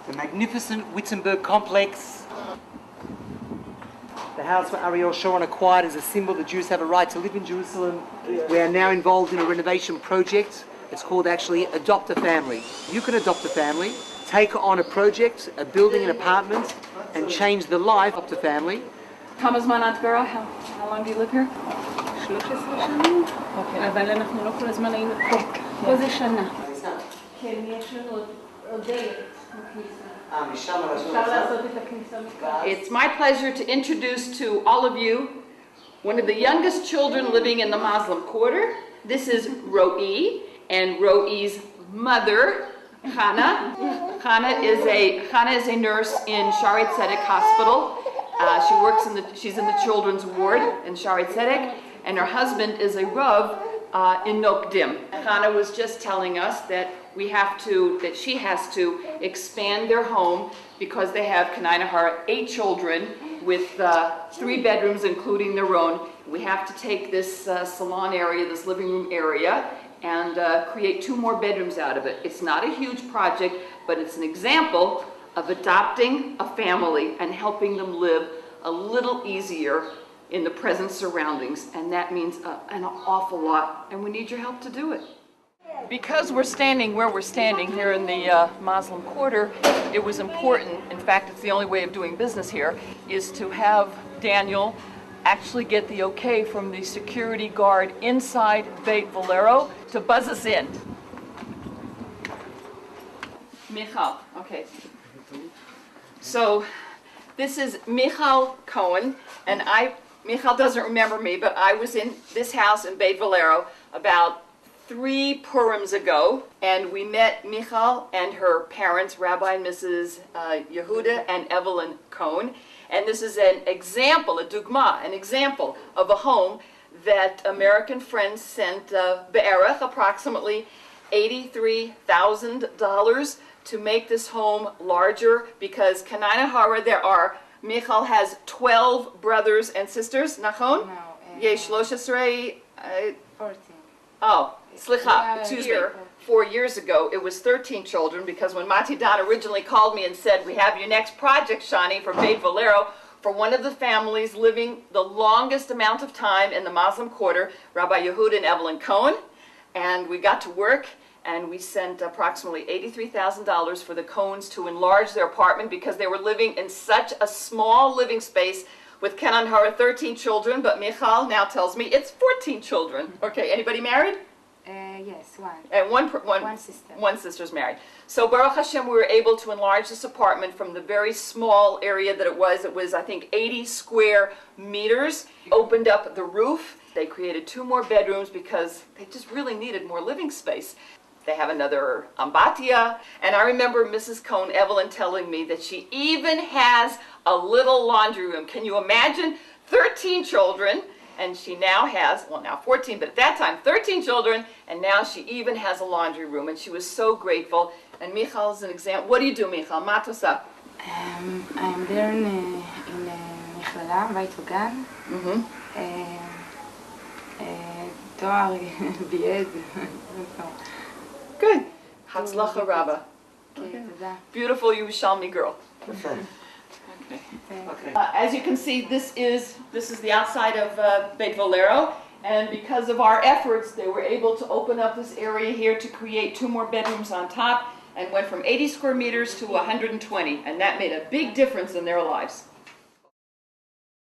the magnificent Wittenberg complex. The house where Ariel Sharon acquired is a symbol the Jews have a right to live in Jerusalem. We are now involved in a renovation project. It's called actually Adopt a Family. You can adopt a family, take on a project, a building, an apartment, and change the life of the family. כמה זמן את גרה? How long do you live here? 13 שנים, אבל אנחנו לא כל הזמן היינו פה. פה זה שנה. כן, יש לנו עוד דלת בכניסה. אפשר לעשות את הכניסה מכאן. It's my pleasure to introduce to all of you one of the youngest children living in the Muslim Quarter. This is Ro'i, and Ro'i's mother, Chana. Chana is a nurse in Shaare Zedek Hospital. She's in the children's ward in Shaare Zedek, and her husband is a Rav in Nokdim. Chana was just telling us that she has to expand their home because they have Kanai Nahara 8 children with 3 bedrooms including their own. We have to take this salon area, this living room area, and create 2 more bedrooms out of it. It's not a huge project, but it's an example of adopting a family and helping them live a little easier in the present surroundings, and that means an awful lot, and we need your help to do it. Because we're standing where we're standing here in the Muslim Quarter, it was important, in fact it's the only way of doing business here, is to have Daniel actually get the okay from the security guard inside Beit Valero to buzz us in. Michal, okay. So this is Michal Cohen, and Michal doesn't remember me, but I was in this house in Beit Valero about 3 Purims ago, and we met Michal and her parents, Rabbi and Mrs. Yehuda and Evelyn Cohen. And this is an example, an example of a home that American Friends sent Be'erach, approximately $83,000 to make this home larger, because Kanai Nahara, Michal has 12 brothers and sisters, Nachon? No. Yesh 13. 14. Oh, slicha, excuse me. 4 years ago, it was 13 children, because when Mati Don originally called me and said, we have your next project, Shani, for Beit Valero, for one of the families living the longest amount of time in the Muslim Quarter, Rabbi Yehuda and Evelyn Cohen, and we got to work, and we sent approximately $83,000 for the Cohens to enlarge their apartment because they were living in such a small living space with Kenan Hara 13 children, but Michal now tells me it's 14 children. Okay, anybody married? Yes, one. And one sister. One sister's married. So Baruch Hashem, we were able to enlarge this apartment from the very small area that it was. It was, I think, 80 square meters. Opened up the roof. They created 2 more bedrooms because they just really needed more living space. They have another ambatia. And I remember Mrs. Cohen, Evelyn, telling me that she even has a little laundry room. Can you imagine? 13 children. And she now has, well now 14, but at that time 13 children, and now she even has a laundry room, and she was so grateful. And Michal is an example. What do you do, Michal? Matosa? I'm there in מכללה, בית וגן. תואר ביד. Good. Hatzlacha Rabba. Okay. Beautiful Yerushalmi girl. Okay. As you can see, this is the outside of Beit Valero, and because of our efforts, they were able to open up this area here to create 2 more bedrooms on top, and went from 80 square meters to 120, and that made a big difference in their lives.